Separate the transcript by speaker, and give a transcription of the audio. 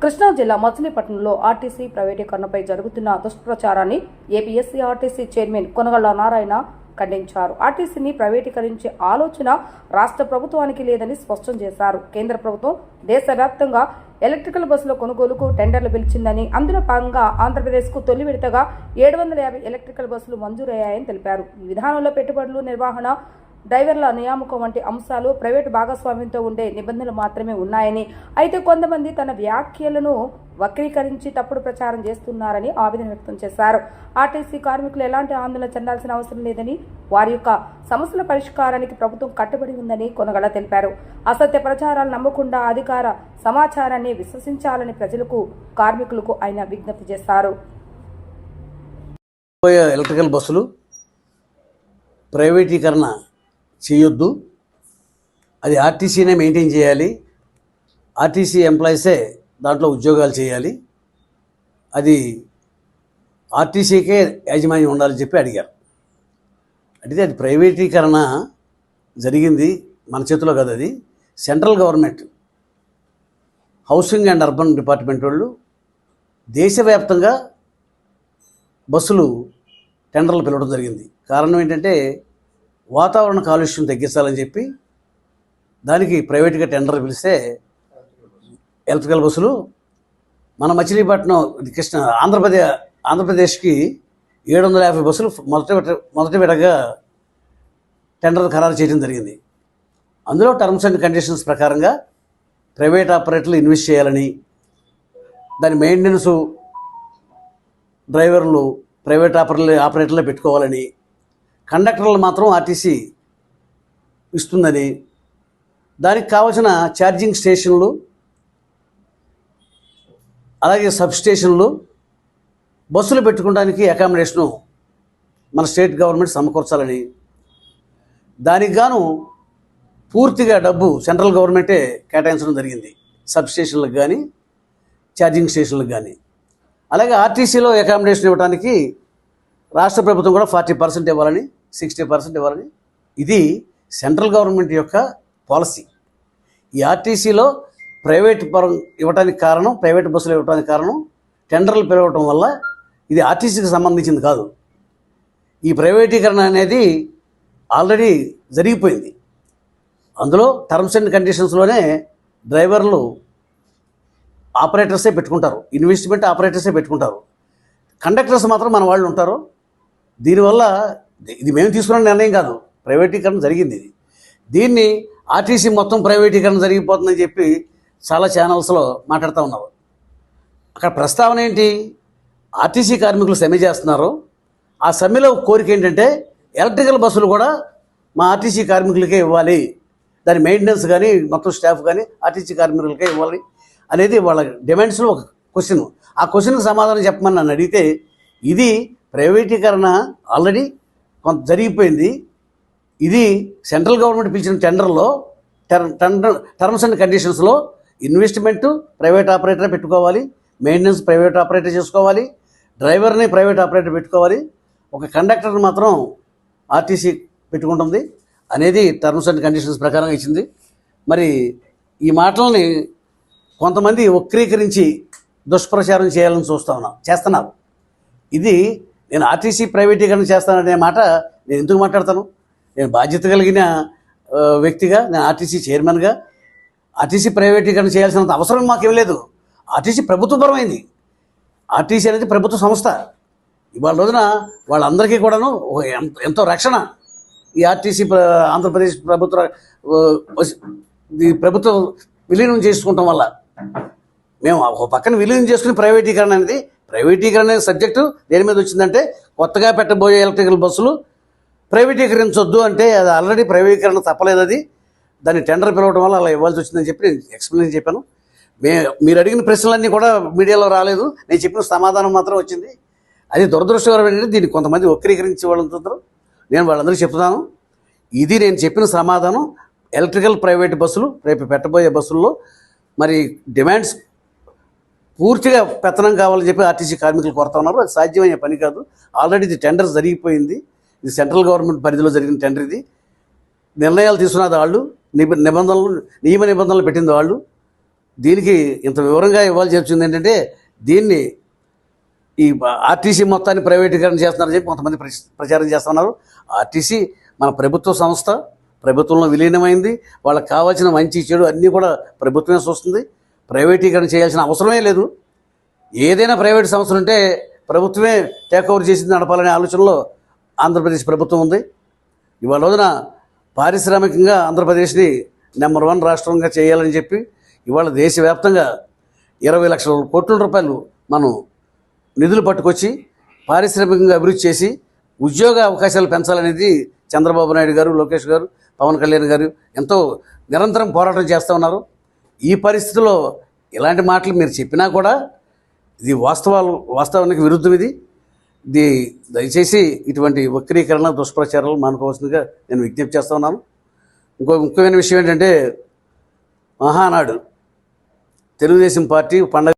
Speaker 1: కృష్ణా జిల్లా మచిలీపట్నంలో ఆర్టీసీ ప్రైవేటీకరణపై జరుగుతున్న దుష్ప్రచారాన్ని APSC RTC chairman Konakalla Narayana ఖండించారు. ఆర్టీసీని ప్రైవేటీకరించే ఆలోచన రాష్ట్ర ప్రభుత్వానికి లేదని స్పష్టం చేశారు. కేంద్ర ప్రభుత్వం దేశవ్యాప్తంగా ఎలక్ట్రికల్ బస్సుల కొనుగోలుకు టెండర్లు పిలిచిందని, అందులో భాగంగా ఆంధ్రప్రదేశ్కు తొలి విడతగా 750 ఎలక్ట్రికల్ బస్సులు మంజూరయ్యాయని తెలిపారు. ఈ విధానంలో పెట్టుబడులు, నిర్వహణ, డ్రైవర్ల నియామకం వంటి అంశాలు ప్రైవేటు భాగస్వామ్యంతో ఉండే నిబంధనలు మాత్రమే ఉన్నాయని, అయితే కొంతమంది తన వ్యాఖ్యలను వక్రీకరించి తప్పుడు ప్రచారం చేస్తున్నారని ఆవేదన వ్యక్తం చేశారు. ఆర్టీసీ కార్మికులు ఎలాంటి ఆందోళన చెందాల్సిన అవసరం లేదని, వారి యొక్క సమస్యల పరిష్కారానికి ప్రభుత్వం కట్టుబడి ఉందని కొనగళ్ల తెలిపారు. అసత్య ప్రచారాలు నమ్మకుండా అధికార సమాచారాన్ని విశ్వసించాలని ప్రజలకు, కార్మికులకు ఆయన విజ్ఞప్తి చేశారు.
Speaker 2: ఎలక్ట్రికల్ బస్సులు ప్రైవేటీకరణ చేయొద్దు, అది ఆర్టీసీనే మెయింటైన్ చేయాలి, ఆర్టీసీ ఎంప్లాయీసే దాంట్లో ఉద్యోగాలు చేయాలి, అది ఆర్టీసీకే యాజమాన్యం ఉండాలని చెప్పి అడిగారు. అంటే అది ప్రైవేటీకరణ జరిగింది మన చేతిలో కదా, అది central government housing and urban department వాళ్ళు దేశవ్యాప్తంగా బస్సులు టెండర్లు పిలవడం జరిగింది. కారణం ఏంటంటే వాతావరణ కాలుష్యం తగ్గించాలని చెప్పి దానికి ప్రైవేట్గా టెండర్ పిలిస్తే ఎలక్ట్రికల్ బస్సులు మన మచిలీపట్నం కృష్ణ ఆంధ్రప్రదేశ్కి 750 బస్సులు మొదటి విడగా టెండర్ ఖరారు చేయడం జరిగింది. అందులో టర్మ్స్ అండ్ కండిషన్స్ ప్రకారంగా ప్రైవేట్ ఆపరేటర్లు ఇన్వెస్ట్ చేయాలని, దాని మెయింటెనెన్సు డ్రైవర్లు ప్రైవేట్ ఆపరేటర్లే పెట్టుకోవాలని, కండక్టర్లు మాత్రం ఆర్టీసీ ఇస్తుందని, దానికి కావాల్సిన ఛార్జింగ్ స్టేషన్లు అలాగే సబ్ స్టేషన్లు, బస్సులు పెట్టుకోవడానికి అకామిడేషను మన స్టేట్ గవర్నమెంట్ సమకూర్చాలని, దానికి గాను పూర్తిగా డబ్బు సెంట్రల్ గవర్నమెంటే కేటాయించడం జరిగింది. సబ్ స్టేషన్లకు కానీ ఛార్జింగ్ స్టేషన్లకు కానీ. అలాగే ఆర్టీసీలో అకామిడేషన్ ఇవ్వడానికి రాష్ట్ర ప్రభుత్వం కూడా 40% ఇవ్వాలని, 60% ఇవ్వాలని, ఇది సెంట్రల్ గవర్నమెంట్ యొక్క పాలసీ. ఈ ఆర్టీసీలో ప్రైవేట్ పరం ఇవ్వడానికి కారణం, ప్రైవేట్ బస్సులు ఇవ్వడానికి కారణం టెండర్లు పిలవటం వల్ల ఇది ఆర్టీసీకి సంబంధించింది కాదు. ఈ ప్రైవేటీకరణ అనేది ఆల్రెడీ జరిగిపోయింది. అందులో టర్మ్స్ అండ్ కండిషన్స్లోనే డ్రైవర్లు ఆపరేటర్సే పెట్టుకుంటారు, ఇన్వెస్ట్మెంట్ ఆపరేటర్సే పెట్టుకుంటారు, కండక్టర్స్ మాత్రం మన వాళ్ళు ఉంటారు. దీనివల్ల ఇది మేము తీసుకున్న నిర్ణయం కాదు, ప్రైవేటీకరణ జరిగింది. దీన్ని ఆర్టీసీ మొత్తం ప్రైవేటీకరణ జరిగిపోతుందని చెప్పి చాలా ఛానల్స్లో మాట్లాడుతూ ఉన్నారు. అక్కడ ప్రస్తావన ఏంటి? ఆర్టీసీ కార్మికులు సమ్మె చేస్తున్నారు. ఆ సమ్మెలో కోరిక ఏంటంటే ఎలక్ట్రికల్ బస్సులు కూడా మా ఆర్టీసీ కార్మికులకే ఇవ్వాలి, దాని మెయింటెనెన్స్ కానీ మొత్తం స్టాఫ్ కానీ ఆర్టీసీ కార్మికులకే ఇవ్వాలి అనేది వాళ్ళ డిమాండ్స్లో ఒక క్వశ్చన్. ఆ క్వశ్చన్కి సమాధానం చెప్పమని నన్ను అడిగితే, ఇది ప్రైవేటీకరణ ఆల్రెడీ కొంత జరిగిపోయింది. ఇది సెంట్రల్ గవర్నమెంట్ పిలిచిన టెండర్లో టర్మ్స్ అండ్ కండిషన్స్లో ఇన్వెస్ట్మెంటు ప్రైవేట్ ఆపరేటరే పెట్టుకోవాలి, మెయింటెనెన్స్ ప్రైవేట్ ఆపరేటర్ చేసుకోవాలి, డ్రైవర్ని ప్రైవేట్ ఆపరేటర్ పెట్టుకోవాలి, ఒక కండక్టర్ని మాత్రం ఆర్టీసీ పెట్టుకుంటుంది అనేది టర్మ్స్ అండ్ కండిషన్స్ ప్రకారం ఇచ్చింది. మరి ఈ మాటల్ని కొంతమంది వక్రీకరించి దుష్ప్రచారం చేయాలని చేస్తున్నారు. ఇది నేను ఆర్టీసీ ప్రైవేటీకరణ చేస్తాననే మాట నేను ఎందుకు మాట్లాడతాను? నేను బాధ్యత కలిగిన వ్యక్తిగా, నేను ఆర్టీసీ చైర్మన్గా ఆర్టీసీ ప్రైవేటీకరణ చేయాల్సినంత అవసరం మాకేం లేదు. ఆర్టీసీ ప్రభుత్వపరమైంది. ఆర్టీసీ అనేది ప్రభుత్వ సంస్థ. ఇవాళ రోజున వాళ్ళందరికీ కూడాను ఎంతో రక్షణ ఈ ఆర్టీసీ ఆంధ్రప్రదేశ్ ప్రభుత్వం విలీనం చేసుకుంటాం వల్ల. మేము ఒక పక్కన విలీనం చేసుకుని ప్రైవేటీకరణ అనే సబ్జెక్టు దేని మీద వచ్చిందంటే, కొత్తగా పెట్టబోయే ఎలక్ట్రికల్ బస్సులు ప్రైవేటీకరించొద్దు అంటే అది ఆల్రెడీ ప్రైవేటీకరణ తప్పలేదు. అది దాన్ని టెండర్ పిలవడం వల్ల అలా ఇవ్వాల్సి వచ్చిందని చెప్పి నేను ఎక్స్ప్లెయిన్ చెప్పాను. మీరు అడిగిన ప్రశ్నలన్నీ కూడా మీడియాలో రాలేదు, నేను చెప్పిన సమాధానం మాత్రం వచ్చింది. అది దురదృష్టకరం ఏంటంటే దీన్ని కొంతమంది వక్రీకరించి వాళ్ళంటారు. నేను వాళ్ళందరికీ చెప్తున్నాను, ఇది నేను చెప్పిన సమాధానం. ఎలక్ట్రికల్ ప్రైవేట్ బస్సులు రేపు పెట్టబోయే బస్సుల్లో మరి డిమాండ్స్ పూర్తిగా పెత్తనం కావాలని చెప్పి ఆర్టీసీ కార్మికులు కోరుతా ఉన్నారు. అది సాధ్యమయ్యే పని కాదు. ఆల్రెడీ ఇది టెండర్ జరిగిపోయింది. ఇది సెంట్రల్ గవర్నమెంట్ పరిధిలో జరిగిన టెండర్. ఇది నిర్ణయాలు తీసుకున్నది వాళ్ళు, నియమ నిబంధనలు పెట్టింది వాళ్ళు. దీనికి ఇంత వివరంగా ఇవ్వాల్సి వచ్చింది ఏంటంటే దీన్ని ఈ ఆర్టీసీ మొత్తాన్ని ప్రైవేటీకరణ చేస్తున్నారని చెప్పి కొంతమంది ప్రచారం చేస్తున్నారు. ఆర్టీసీ మన ప్రభుత్వ సంస్థ, ప్రభుత్వంలో విలీనమైంది. వాళ్ళకి కావాల్సిన మంచి చెడు అన్నీ కూడా ప్రభుత్వమే చూస్తుంది. ప్రైవేటీకరణ చేయాల్సిన అవసరమే లేదు. ఏదైనా ప్రైవేట్ సంస్థలు ఉంటే ప్రభుత్వమే టేక్ ఓవర్ చేసి నడపాలనే ఆలోచనలో ఆంధ్రప్రదేశ్ ప్రభుత్వం ఉంది. ఇవాళ రోజున పారిశ్రామికంగా ఆంధ్రప్రదేశ్ని నెంబర్ 1 రాష్ట్రంగా చేయాలని చెప్పి ఇవాళ దేశవ్యాప్తంగా 20 లక్షల కోట్ల రూపాయలు మనం నిధులు పట్టుకొచ్చి పారిశ్రామికంగా అభివృద్ధి చేసి ఉద్యోగ అవకాశాలు పెంచాలనేది చంద్రబాబు నాయుడు గారు, లోకేష్ గారు, పవన్ కళ్యాణ్ గారు ఎంతో నిరంతరం పోరాటం చేస్తూ ఉన్నారు. ఈ పరిస్థితిలో ఇలాంటి మాటలు మీరు చెప్పినా కూడా ఇది వాస్తవానికి విరుద్ధం. ఇది దయచేసి ఇటువంటి వక్రీకరణ, దుష్ప్రచారాలు మానుకోవాల్సిందిగా నేను విజ్ఞప్తి చేస్తూ ఉన్నాను. ముఖ్యమైన విషయం ఏంటంటే మహానాడు తెలుగుదేశం పార్టీ పండగ